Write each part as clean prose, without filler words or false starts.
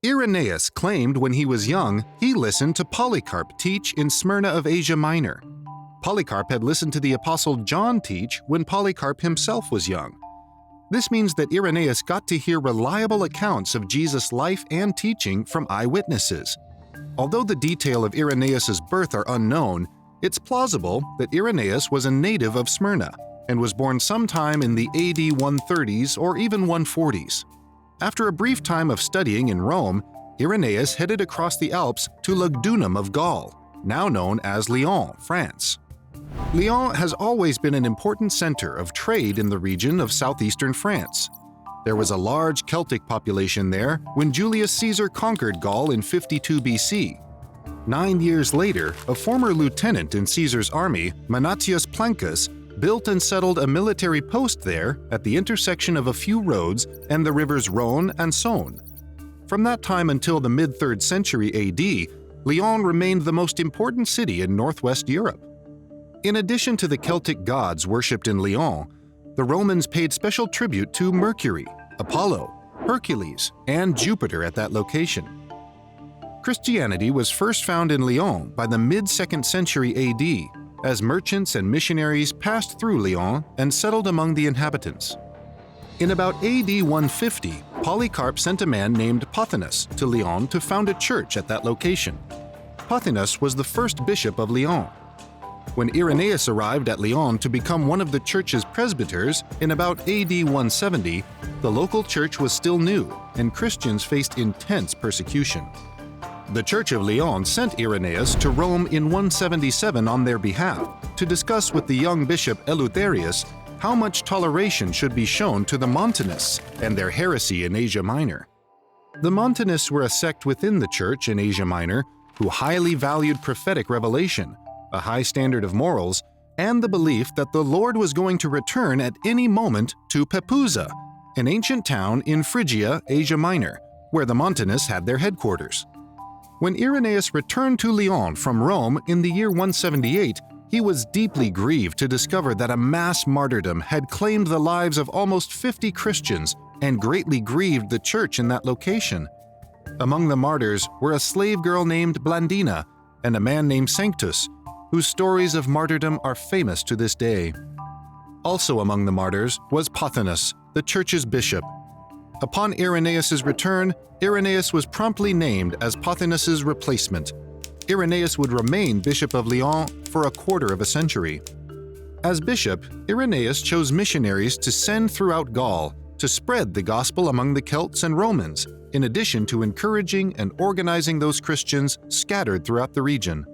Irenaeus claimed when he was young he listened to Polycarp teach in Smyrna of Asia Minor. Polycarp had listened to the Apostle John teach when Polycarp himself was young. This means that Irenaeus got to hear reliable accounts of Jesus' life and teaching from eyewitnesses. Although the detail of Irenaeus' birth are unknown, it's plausible that Irenaeus was a native of Smyrna and was born sometime in the AD 130s or even 140s. After a brief time of studying in Rome, Irenaeus headed across the Alps to Lugdunum of Gaul, now known as Lyon, France. Lyon has always been an important center of trade in the region of southeastern France. There was a large Celtic population there when Julius Caesar conquered Gaul in 52 BC. 9 years later, a former lieutenant in Caesar's army, Manatius Plancus, built and settled a military post there at the intersection of a few roads and the rivers Rhône and Saône. From that time until the mid-3rd century AD, Lyon remained the most important city in northwest Europe. In addition to the Celtic gods worshipped in Lyon, the Romans paid special tribute to Mercury, Apollo, Hercules, and Jupiter at that location. Christianity was first found in Lyon by the mid-2nd century AD, as merchants and missionaries passed through Lyon and settled among the inhabitants. In about AD 150, Polycarp sent a man named Pothinus to Lyon to found a church at that location. Pothinus was the first bishop of Lyon. When Irenaeus arrived at Lyon to become one of the church's presbyters in about AD 170, the local church was still new and Christians faced intense persecution. The Church of Lyon sent Irenaeus to Rome in 177 on their behalf to discuss with the young bishop Eleutherius how much toleration should be shown to the Montanists and their heresy in Asia Minor. The Montanists were a sect within the church in Asia Minor who highly valued prophetic revelation, a high standard of morals, and the belief that the Lord was going to return at any moment to Pepuza, an ancient town in Phrygia, Asia Minor, where the Montanists had their headquarters. When Irenaeus returned to Lyon from Rome in the year 178, he was deeply grieved to discover that a mass martyrdom had claimed the lives of almost 50 Christians and greatly grieved the church in that location. Among the martyrs were a slave girl named Blandina and a man named Sanctus, whose stories of martyrdom are famous to this day. Also among the martyrs was Pothinus, the church's bishop. Upon Irenaeus' return, Irenaeus was promptly named as Pothinus' replacement. Irenaeus would remain bishop of Lyon for a quarter of a century. As bishop, Irenaeus chose missionaries to send throughout Gaul to spread the gospel among the Celts and Romans, in addition to encouraging and organizing those Christians scattered throughout the region.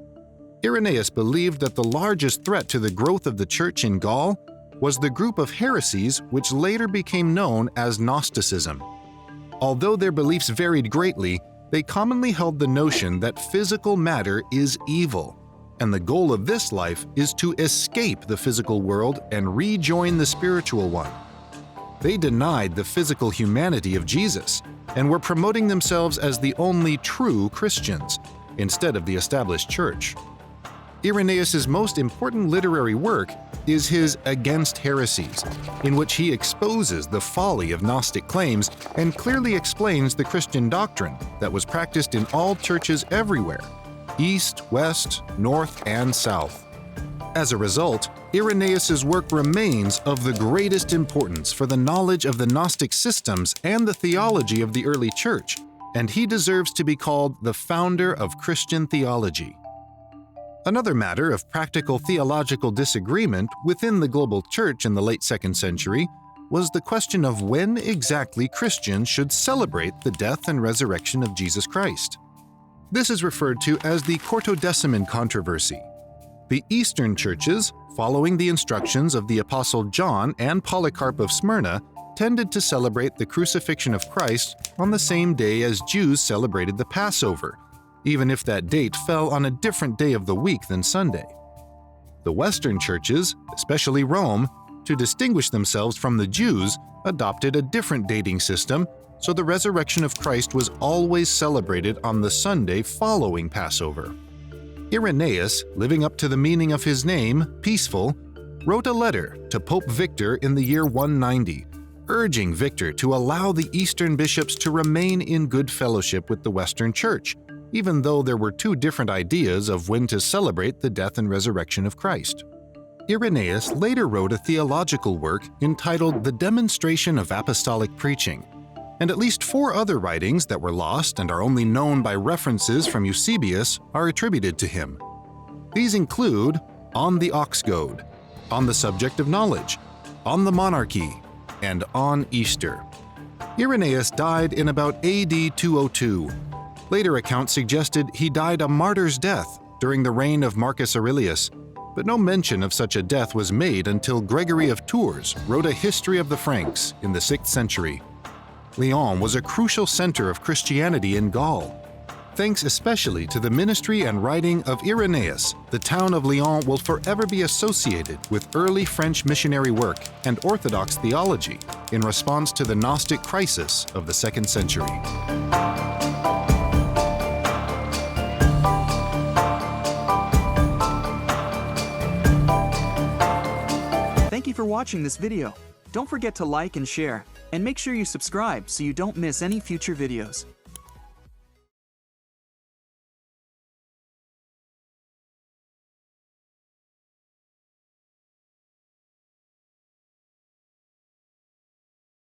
Irenaeus believed that the largest threat to the growth of the church in Gaul was the group of heresies which later became known as Gnosticism. Although their beliefs varied greatly, they commonly held the notion that physical matter is evil, and the goal of this life is to escape the physical world and rejoin the spiritual one. They denied the physical humanity of Jesus and were promoting themselves as the only true Christians, instead of the established church. Irenaeus' most important literary work is his Against Heresies, in which he exposes the folly of Gnostic claims and clearly explains the Christian doctrine that was practiced in all churches everywhere, east, west, north, and south. As a result, Irenaeus' work remains of the greatest importance for the knowledge of the Gnostic systems and the theology of the early church, and he deserves to be called the founder of Christian theology. Another matter of practical theological disagreement within the global church in the late 2nd century was the question of when exactly Christians should celebrate the death and resurrection of Jesus Christ. This is referred to as the Quartodeciman controversy. The Eastern churches, following the instructions of the Apostle John and Polycarp of Smyrna, tended to celebrate the crucifixion of Christ on the same day as Jews celebrated the Passover, even if that date fell on a different day of the week than Sunday. The Western churches, especially Rome, to distinguish themselves from the Jews, adopted a different dating system, so the resurrection of Christ was always celebrated on the Sunday following Passover. Irenaeus, living up to the meaning of his name, peaceful, wrote a letter to Pope Victor in the year 190, urging Victor to allow the Eastern bishops to remain in good fellowship with the Western Church, even though there were two different ideas of when to celebrate the death and resurrection of Christ. Irenaeus later wrote a theological work entitled The Demonstration of Apostolic Preaching, and at least 4 other writings that were lost and are only known by references from Eusebius are attributed to him. These include On the Ox Goad, On the Subject of Knowledge, On the Monarchy, and On Easter. Irenaeus died in about AD 202. Later accounts suggested he died a martyr's death during the reign of Marcus Aurelius, but no mention of such a death was made until Gregory of Tours wrote a history of the Franks in the 6th century. Lyon was a crucial center of Christianity in Gaul. Thanks especially to the ministry and writing of Irenaeus, the town of Lyon will forever be associated with early French missionary work and Orthodox theology in response to the Gnostic crisis of the 2nd century. Thank you for watching this video. Don't forget to like and share, and make sure you subscribe so you don't miss any future videos.